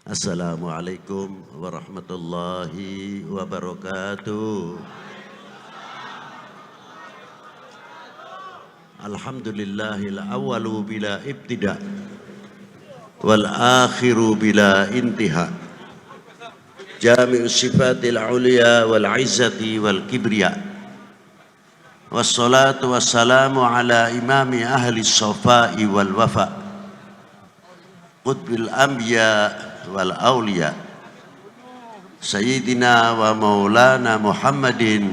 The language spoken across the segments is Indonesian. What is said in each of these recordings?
Assalamualaikum warahmatullahi wabarakatuh. Alhamdulillahil awwalu bila ibtida wal akhiru bila intiha. Jami'us sifatil ulia wal izzati wal kibriya. Wassalatu wassalamu ala imami ahli safai wal wafa. Qutbil anbiya wal awliya. Sayyidina wa maulana Muhammadin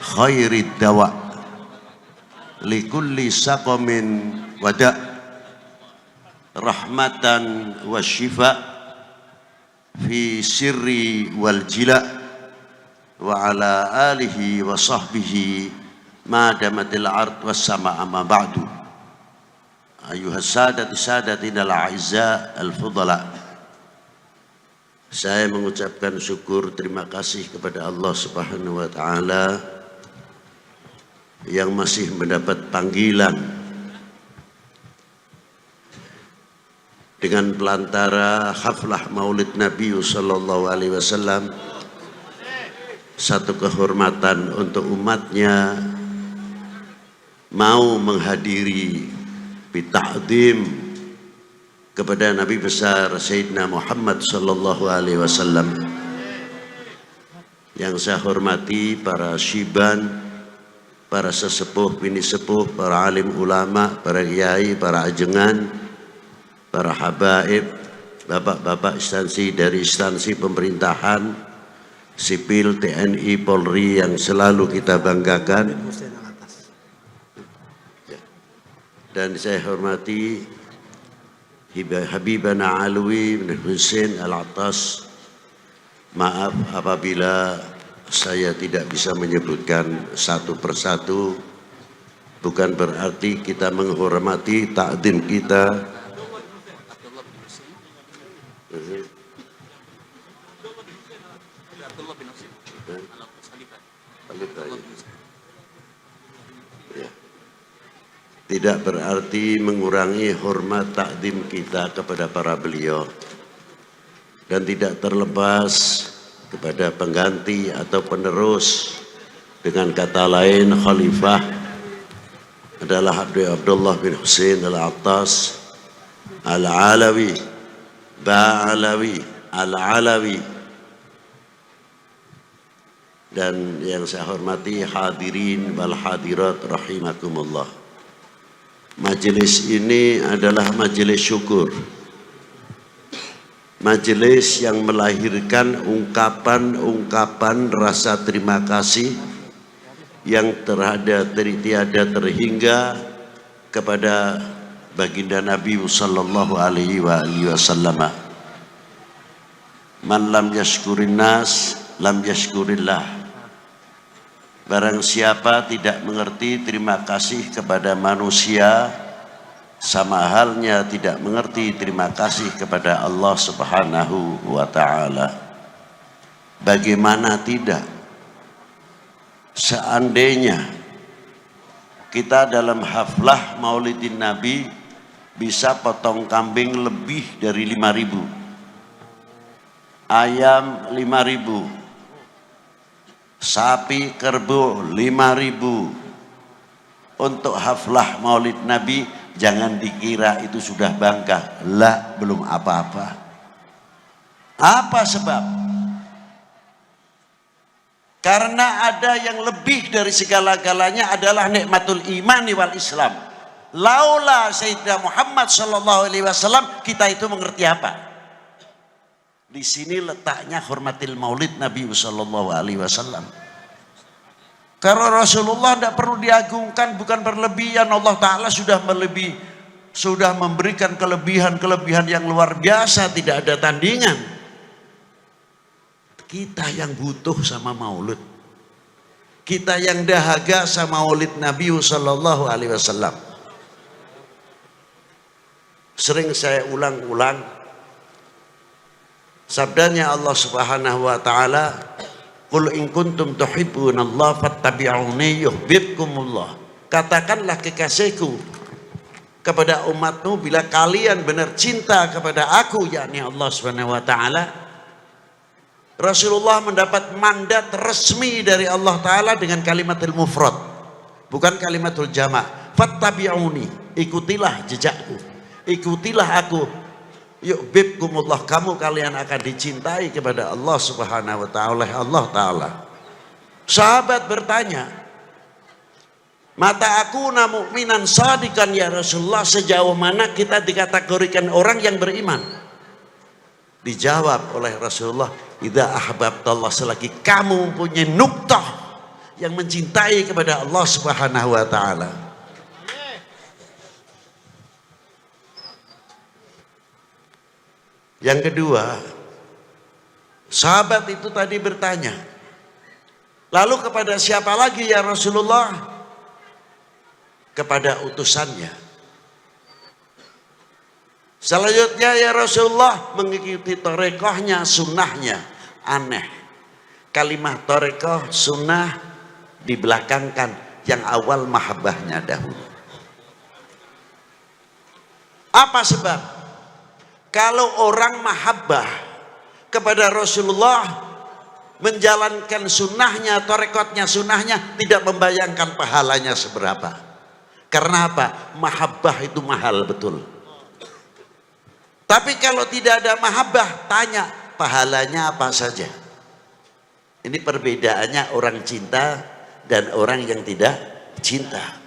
khairid dawa. Likulli saqamin wada. Rahmatan wa syifa. Fi sirri wal jila. Wa ala alihi wa sahbihi ma damatil ard was sama amma ba'du. Ayuhas sadati sadatina al-a'izza al-fudala. Saya mengucapkan syukur terima kasih kepada Allah Subhanahu wa taala yang masih mendapat panggilan dengan pelantara haflah Maulid Nabi sallallahu alaihi wasallam. Satu kehormatan untuk umatnya mau menghadiri bita'zim kepada Nabi besar Sayyidina Muhammad sallallahu alaihi wasallam. Yang saya hormati para syiban, para sesepuh, bini sepuh, para alim ulama, para kiai, para ajengan, para habaib, bapak-bapak instansi dari instansi pemerintahan sipil, TNI, Polri yang selalu kita banggakan. Dan saya hormati Habibana Alwi bin Husain Al-Attas. Maaf apabila saya tidak bisa menyebutkan satu persatu. Bukan berarti kita menghormati takdim kita. Tidak berarti mengurangi hormat takdim kita kepada para beliau, dan tidak terlepas kepada pengganti atau penerus. Dengan kata lain, khalifah adalah Abdullah bin Husain Al-Attas Al-Alawi Ba'alawi Al-Alawi. Dan yang saya hormati hadirin wal hadirat rahimakumullah. Majelis ini adalah majelis syukur. Majelis yang melahirkan ungkapan-ungkapan rasa terima kasih yang tiada terhingga kepada baginda Nabi sallallahu alaihi wasallam. Man lam yashkurin nas lam yashkurillah. Barang siapa tidak mengerti terima kasih kepada manusia, sama halnya tidak mengerti terima kasih kepada Allah Subhanahu wa ta'ala. Bagaimana tidak? Seandainya kita dalam haflah Maulidin Nabi bisa potong kambing lebih dari 5.000, ayam 5.000, sapi kerbau 5.000 untuk haflah Maulid Nabi, jangan dikira itu sudah bangga. Lah, belum apa-apa. Apa sebab? Karena ada yang lebih dari segala-galanya adalah nikmatul iman wal Islam. Laula Sayyidina Muhammad sallallahu alaihi wasallam, kita itu mengerti apa? Di sini letaknya hormatil Maulid Nabi sallallahu alaihi wasallam. Karena Rasulullah tidak perlu diagungkan, bukan berlebihan. Allah Ta'ala sudah memberikan kelebihan-kelebihan yang luar biasa, tidak ada tandingan. Kita yang butuh sama Maulid, kita yang dahaga sama Maulid Nabi sallallahu alaihi wasallam. Sering saya ulang-ulang sabdanya Allah Subhanahu wa taala, "Qul in kuntum tuhibbunallaha fattabi'uni yuhibbukumullah." Katakanlah kekasihku, kepada umatmu bila kalian benar cinta kepada aku, yakni Allah Subhanahu wa taala. Rasulullah mendapat mandat resmi dari Allah taala dengan kalimatul mufrad, bukan kalimatul jama'. Fattabi'uni, ikutilah jejakku, ikutilah aku. Yuhibbukumullah, kalian akan dicintai kepada Allah Subhanahu wa taala oleh Allah taala. Sahabat bertanya, mata aku mu'minan shadiqan ya Rasulullah, sejauh mana kita dikategorikan orang yang beriman? Dijawab oleh Rasulullah, idza ahbabtallah, selagi kamu mempunyai nuktah yang mencintai kepada Allah Subhanahu wa taala. Yang kedua, sahabat itu tadi bertanya, lalu kepada siapa lagi ya Rasulullah? Kepada utusannya. Selanjutnya ya Rasulullah, mengikuti torekohnya, sunnahnya. Aneh, kalimat torekoh, sunnah dibelakangkan, yang awal mahabbahnya dahulu. Apa sebab? Kalau orang mahabbah kepada Rasulullah, menjalankan sunnahnya, torekotnya, sunnahnya, tidak membayangkan pahalanya seberapa. Karena apa? Mahabbah itu mahal betul. Tapi kalau tidak ada mahabbah, tanya pahalanya apa saja. Ini perbedaannya orang cinta dan orang yang tidak cinta.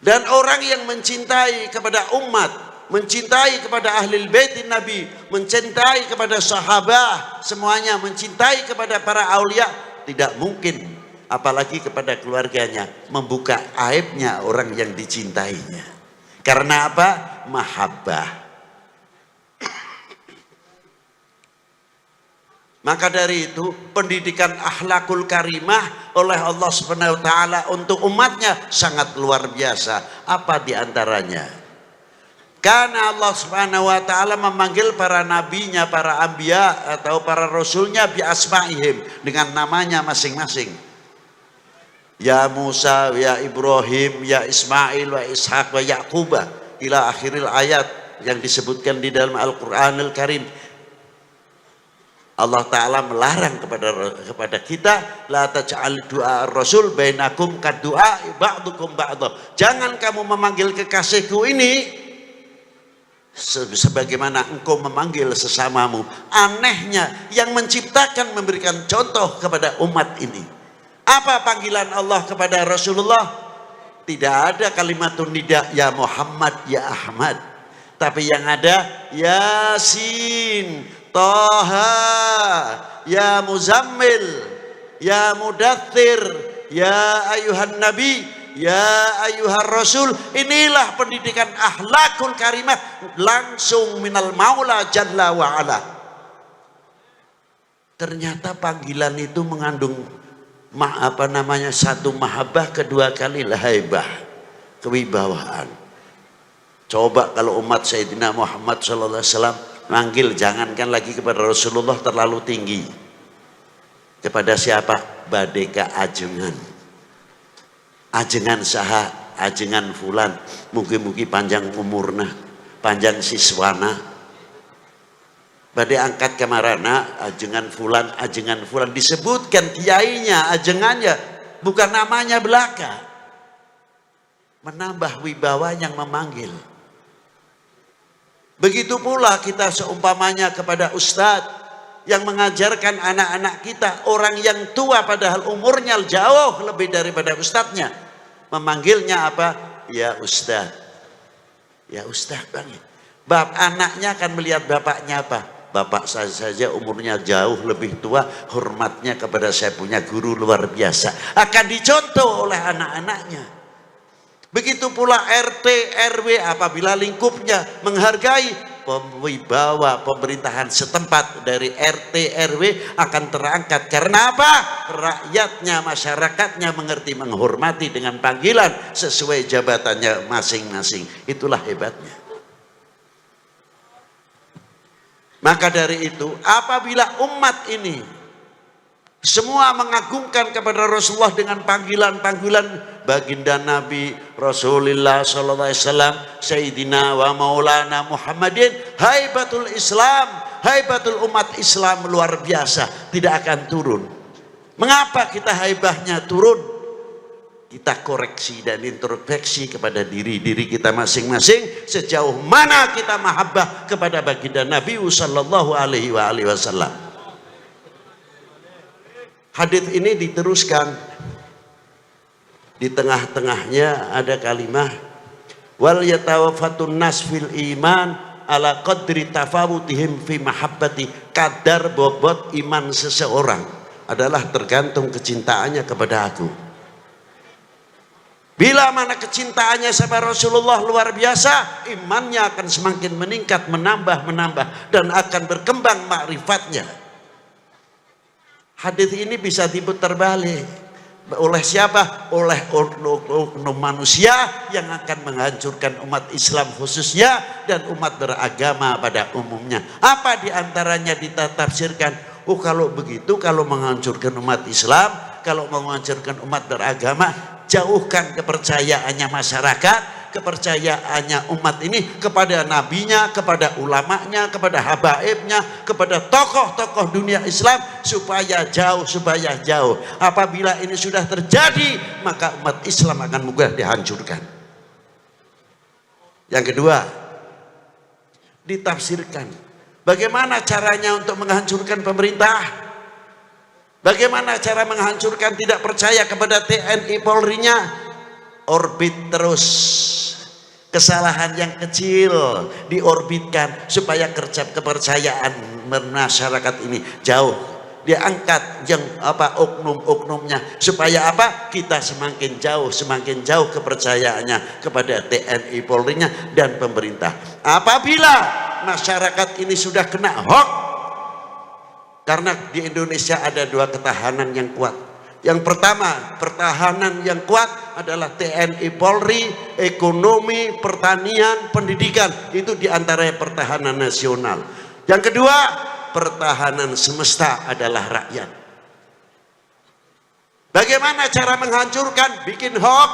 Dan orang yang mencintai kepada umat, mencintai kepada ahli bait Nabi, mencintai kepada sahabat, semuanya mencintai kepada para aulia, tidak mungkin apalagi kepada keluarganya membuka aibnya orang yang dicintainya. Karena apa? Mahabbah. Maka dari itu pendidikan akhlakul karimah oleh Allah Subhanahu wa taala untuk umatnya sangat luar biasa. Apa diantaranya? Karena Allah Subhanahu wa taala memanggil para nabinya, para anbiya atau para rasulnya bi asma'ihim, dengan namanya masing-masing. Ya Musa, ya Ibrahim, ya Ismail, wa Ishaq, wa Yaqub, ila akhiril ayat yang disebutkan di dalam Al-Qur'anul Karim. Allah Ta'ala melarang kepada kita, la taj'al du'a rasul bainakum kaddu'a ba'dukum ba'dah. Jangan kamu memanggil kekasihku ini sebagaimana engkau memanggil sesamamu. Anehnya, yang menciptakan memberikan contoh kepada umat ini. Apa panggilan Allah kepada Rasulullah? Tidak ada kalimatun nida, ya Muhammad, ya Ahmad. Tapi yang ada, Yasin, Taha, ya Muzammil, ya Mudaththir, ya ayuhan Nabi, ya ayuhan Rasul. Inilah pendidikan akhlakul karimah langsung minal Maula Jalla wa Ala. Ternyata panggilan itu mengandung satu mahabbah, kedua kali haibah, kewibawaan. Coba kalau umat Sayyidina Muhammad SAW manggil, jangankan lagi kepada Rasulullah terlalu tinggi. Kepada siapa? Badeka ajengan. Ajengan saha, ajengan fulan. Mugi-mugi panjang umurna, panjang siswana. Badai angkat kemarana, ajengan fulan, ajengan fulan. Disebutkan kiainya, ajengannya, bukan namanya belaka. Menambah wibawa yang memanggil. Begitu pula kita seumpamanya kepada ustadz yang mengajarkan anak-anak kita, orang yang tua padahal umurnya jauh lebih daripada ustadznya, memanggilnya apa? Ya ustadz, ya ustadz bang. Anaknya akan melihat bapaknya apa? Bapak saya saja umurnya jauh lebih tua, hormatnya kepada saya punya guru luar biasa, akan dicontoh oleh anak-anaknya. Begitu pula RT, RW apabila lingkupnya menghargai, wibawa pemerintahan setempat dari RT, RW akan terangkat. Karena apa? Rakyatnya, masyarakatnya mengerti, menghormati dengan panggilan sesuai jabatannya masing-masing. Itulah hebatnya. Maka dari itu, apabila umat ini Semua mengagungkan kepada Rasulullah dengan panggilan-panggilan baginda Nabi Rasulullah sallallahu alaihi wasallam, Sayyidina wa Maulana Muhammadin. Haibatul Islam, haibatul umat Islam luar biasa, tidak akan turun. Mengapa kita haibahnya turun? Kita koreksi dan introspeksi kepada diri kita masing-masing, sejauh mana kita mahabbah kepada baginda Nabi sallallahu alaihi wasallam. Hadits ini diteruskan, di tengah-tengahnya ada kalimat wal yatawaffatun nas fil iman ala qadri tafawutihim fi mahabbati. Kadar bobot iman seseorang adalah tergantung kecintaannya kepada aku. Bila mana kecintaannya sama Rasulullah luar biasa, imannya akan semakin meningkat, menambah dan akan berkembang makrifatnya. Hadis ini bisa diputar balik oleh siapa? Oleh oknum manusia yang akan menghancurkan umat Islam khususnya dan umat beragama pada umumnya. Apa diantaranya ditafsirkan? Oh, kalau begitu, kalau menghancurkan umat Islam, kalau menghancurkan umat beragama, jauhkan kepercayaannya masyarakat, kepercayaannya umat ini kepada nabinya, kepada ulamanya, kepada habaibnya, kepada tokoh-tokoh dunia Islam, supaya jauh. Apabila ini sudah terjadi, maka umat Islam akan mudah dihancurkan. Yang kedua, ditafsirkan bagaimana caranya untuk menghancurkan pemerintah. Bagaimana cara menghancurkan tidak percaya kepada TNI Polri-nya? Orbit terus. Kesalahan yang kecil diorbitkan supaya kepercayaan masyarakat ini jauh. Dia angkat yang oknum-oknumnya supaya apa? Kita semakin jauh kepercayaannya kepada TNI Polri-nya dan pemerintah. Apabila masyarakat ini sudah kena hoax, karena di Indonesia ada dua ketahanan yang kuat. Yang pertama, pertahanan yang kuat adalah TNI Polri, ekonomi, pertanian, pendidikan. Itu diantara pertahanan nasional. Yang kedua, pertahanan semesta adalah rakyat. Bagaimana cara menghancurkan? Bikin hoax.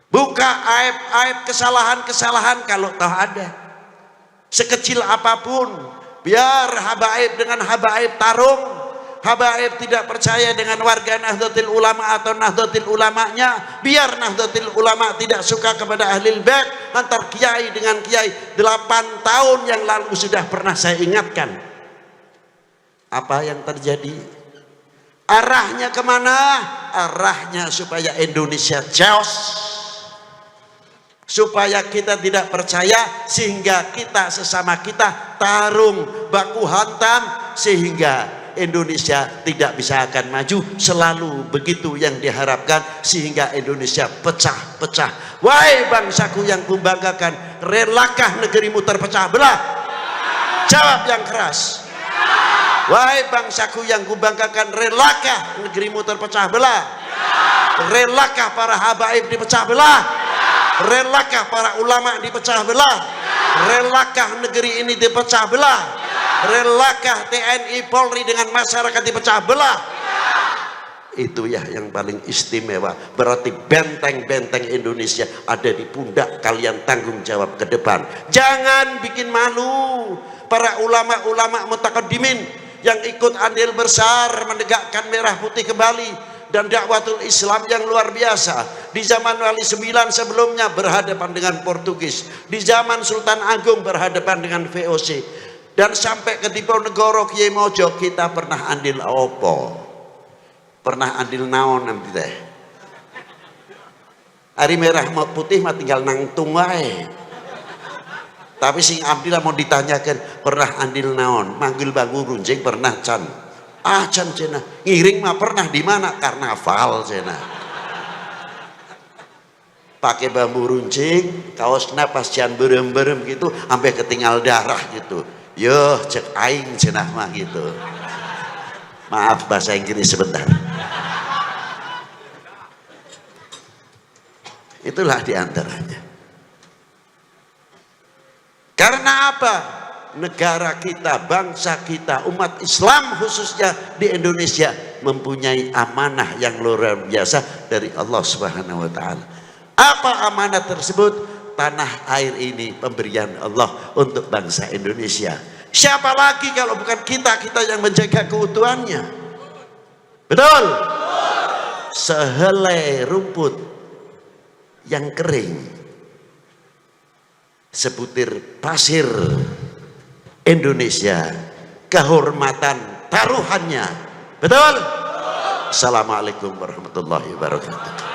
Buka aib-aib, kesalahan-kesalahan kalau tahu ada. Sekecil apapun, biar habaib dengan habaib tarung. Habaib tidak percaya dengan warga Nahdlatul Ulama atau Nahdlatul Ulamanya, biar Nahdlatul Ulama tidak suka kepada Ahlul Bait, antar kiai dengan kiai. 8 tahun yang lalu sudah pernah saya ingatkan. Apa yang terjadi? Arahnya kemana? Arahnya supaya Indonesia chaos, supaya kita tidak percaya, sehingga kita sesama kita tarung baku hantam, sehingga Indonesia tidak bisa akan maju. Selalu begitu yang diharapkan, sehingga Indonesia pecah-pecah. Wahai bangsaku yang kubanggakan, relakah negerimu terpecah belah? Jawab yang keras. Wahai bangsaku yang kubanggakan, relakah negerimu terpecah belah? Relakah para habaib dipecah belah? Relakah para ulama dipecah belah? Relakah negeri ini dipecah belah? Relakah TNI Polri dengan masyarakat dipecah belah? Itu ya yang paling istimewa. Berarti benteng-benteng Indonesia ada di pundak kalian, tanggung jawab ke depan. Jangan bikin malu para ulama-ulama mutakaddimin yang ikut andil besar menegakkan merah putih kembali dan dakwatul Islam yang luar biasa. Di zaman Wali IX sebelumnya berhadapan dengan Portugis, di zaman Sultan Agung berhadapan dengan VOC, dan sampai ke Diponegoro Kiai Mojo kita pernah andil opo, pernah andil naon nanti teh. Hari merah mau putih mah tinggal nangtung wae. Tapi sing andil mau ditanyakan pernah andil naon, manggil bambu runcing pernah can. Ah can cina, ngiring mah pernah di mana? Karnaval cina. Pakai bambu runcing, kaosnya pas can berem-berem gitu, sampai ketinggal darah gitu. Yo cek aing cenah mah gitu. Maaf bahasa Inggris sebentar. Itulah diantaranya. Karena apa? negara kita, bangsa kita, umat Islam khususnya di Indonesia mempunyai amanah yang luar biasa dari Allah Subhanahu wa taala. Apa amanah tersebut? Tanah air ini pemberian Allah untuk bangsa Indonesia. Siapa lagi kalau bukan kita yang menjaga keutuhannya? Betul? Sehelai rumput yang kering, sebutir pasir Indonesia, kehormatan taruhannya. Betul? Assalamualaikum warahmatullahi wabarakatuh.